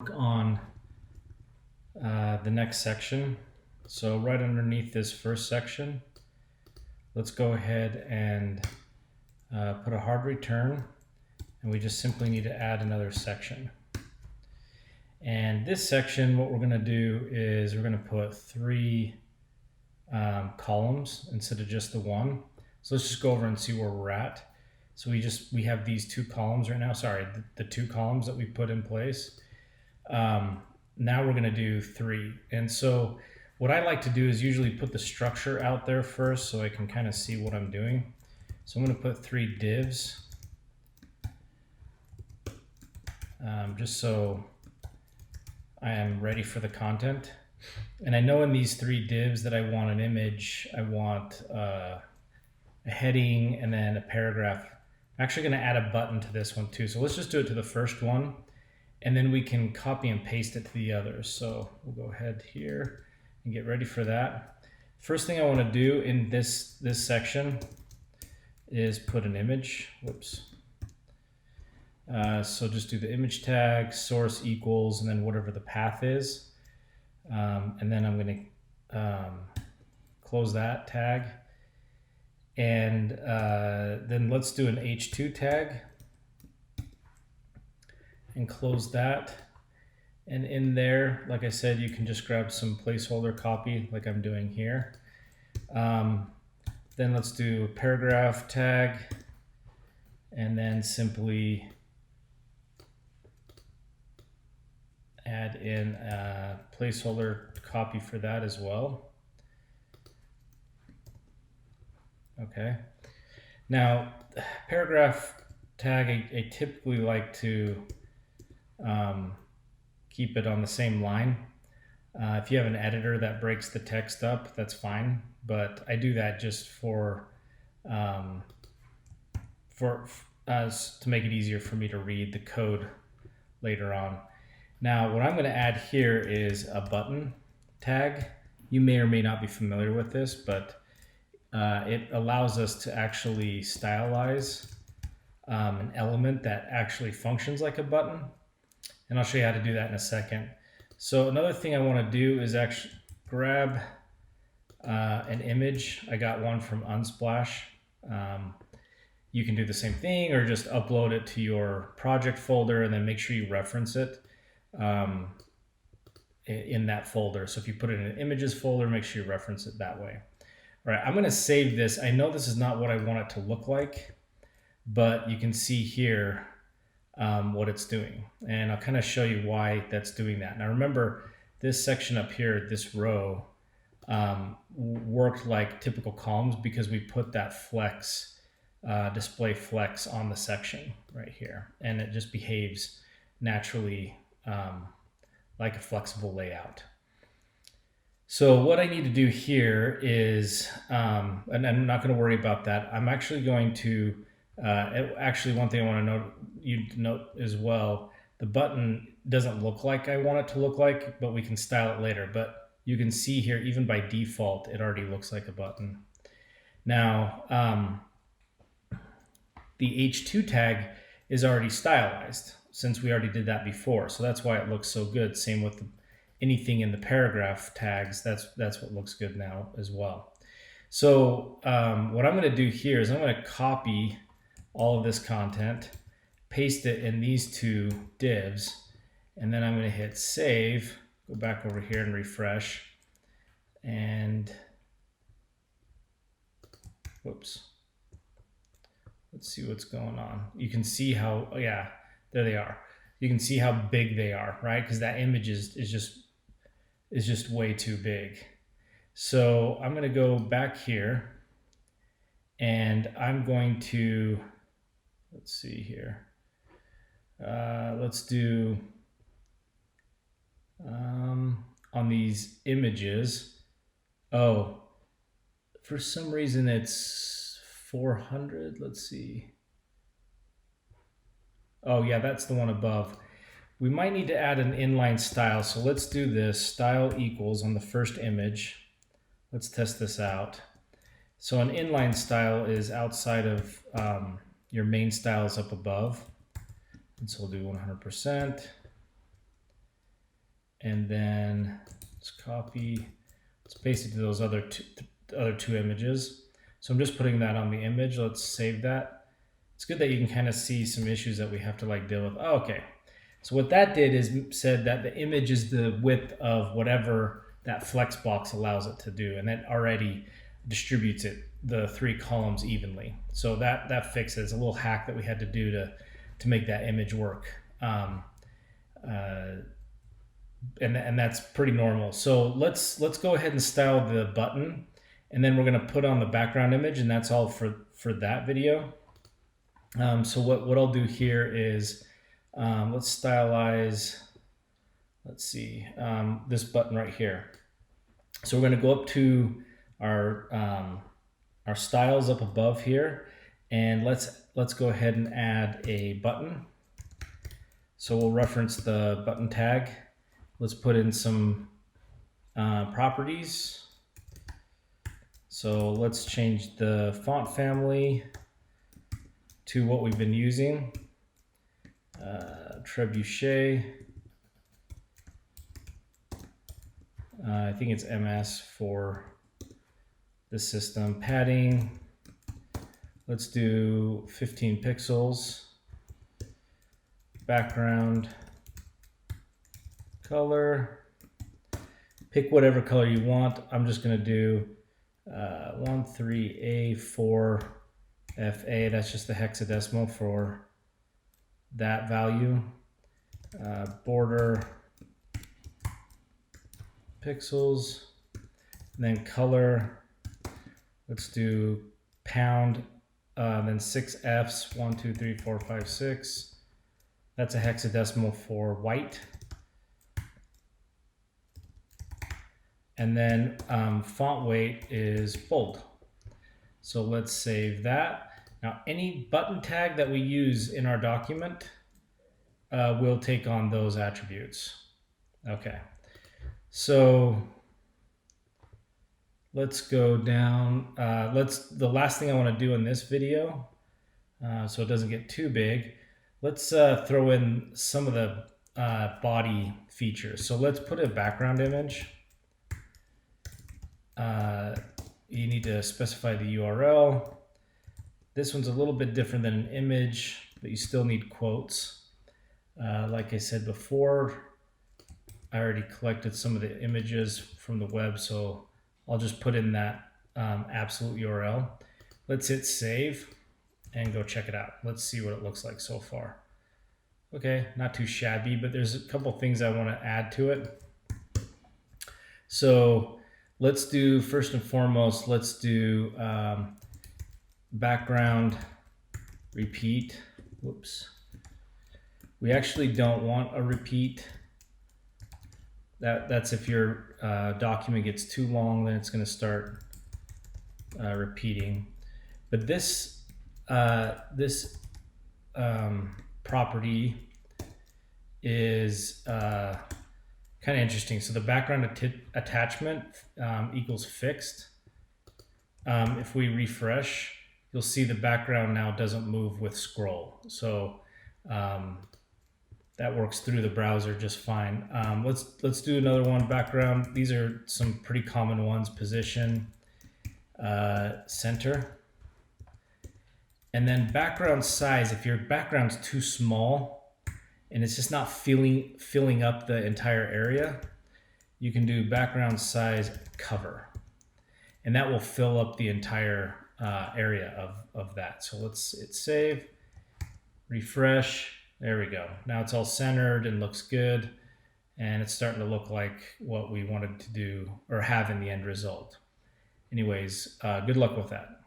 On the next section. So right underneath this first section, let's go ahead and put a hard return, and we just simply need to add another section. And this section, what we're going to do is we're going to put three columns instead of just the one. So let's just go over and see where we're at. So we have these two columns right now. Sorry, the two columns that we put in place. Now we're going to do three. And so what I like to do is usually put the structure out there first so I can kind of see what I'm doing. So I'm going to put three divs just so I am ready for the content. And I know in these three divs that I want an image, I want a heading, and then a paragraph. I'm actually going to add a button to this one too. So let's just do it to the first one, and then we can copy and paste it to the others. So we'll go ahead here and get ready for that. First thing I want to do in this section is put an image. Whoops. So just do the image tag, source equals, and then whatever the path is. And then I'm going to close that tag. And then let's do an H2 tag and close that. And in there, like I said, you can just grab some placeholder copy like I'm doing here. Then let's do a paragraph tag, and then simply add in a placeholder copy for that as well. Okay. Now, paragraph tag, I typically like to keep it on the same line. If you have an editor that breaks the text up, that's fine. But I do that just for us to make it easier for me to read the code later on. Now, what I'm going to add here is a button tag. You may or may not be familiar with this, but it allows us to actually stylize an element that actually functions like a button. And I'll show you how to do that in a second. So another thing I want to do is actually grab an image. I got one from Unsplash. You can do the same thing or just upload it to your project folder and then make sure you reference it in that folder. So if you put it in an images folder, make sure you reference it that way. All right, I'm going to save this. I know this is not what I want it to look like, but you can see here what it's doing. And I'll kind of show you why that's doing that. Now remember, this section up here, this row, worked like typical columns because we put that flex, display flex on the section right here. And it just behaves naturally like a flexible layout. So what I need to do here is, and I'm not going to worry about that. I'm actually going to, actually one thing I want to note as well, the button doesn't look like I want it to look like, but we can style it later. But you can see here, even by default, it already looks like a button. Now, the H2 tag is already stylized since we already did that before. So that's why it looks so good. Same with anything in the paragraph tags. That's what looks good now as well. So what I'm going to do here is I'm going to copy all of this content, paste it in these two divs, and then I'm going to hit save, go back over here and refresh, and whoops. Let's see what's going on. You can see how, yeah, there they are. You can see how big they are, right? Because that image is just way too big. So I'm going to go back here, and I'm going to, let's see here. Let's do on these images. Oh, for some reason it's 400. Let's see. Oh yeah, that's the one above. We might need to add an inline style. So let's do this. Style equals on the first image. Let's test this out. So an inline style is outside of your main styles up above. And so we'll do 100%. And then let's copy, let's paste it to those other two images. So I'm just putting that on the image. Let's save that. It's good that you can kind of see some issues that we have to like deal with. Oh, okay. So what that did is said that the image is the width of whatever that flex box allows it to do, and that already distributes it, the 3 columns, evenly. So that fixes a little hack that we had to do to make that image work. And that's pretty normal. So let's go ahead and style the button, and then we're going to put on the background image, and that's all for that video. So what I'll do here is let's stylize, let's see, this button right here. So we're going to go up to our styles up above here, and let's go ahead and add a button. So we'll reference the button tag. Let's put in some properties. So let's change the font family to what we've been using, Trebuchet. I think it's MS for the system. Padding, let's do 15 pixels. Background color, pick whatever color you want. I'm just going to do 13A4FA. That's just the hexadecimal for that value. Border pixels, and then color, let's do pound, then 6 Fs, 1 2 3 4 5 6. That's a hexadecimal for white. And then font weight is bold. So let's save that. Now any button tag that we use in our document will take on those attributes. Okay, so let's go down. The last thing I want to do in this video, so it doesn't get too big, let's throw in some of the body features. So let's put a background image. You need to specify the URL. This one's a little bit different than an image, but you still need quotes. Like I said before, I already collected some of the images from the web, so I'll just put in that absolute URL. Let's hit save and go check it out. Let's see what it looks like so far. Okay, not too shabby, but there's a couple things I want to add to it. So let's do, first and foremost, let's do background repeat. Whoops. We actually don't want a repeat. That's if your document gets too long, then it's going to start repeating. But this property is kind of interesting. So the background attachment equals fixed. If we refresh, you'll see the background now doesn't move with scroll. So that works through the browser just fine. Let's do another one, background. These are some pretty common ones: position, center. And then background size. If your background's too small and it's just not filling up the entire area, you can do background size cover, and that will fill up the entire area of that. So let's hit save, refresh. There we go. Now it's all centered and looks good, and it's starting to look like what we wanted to do or have in the end result. Anyways, good luck with that.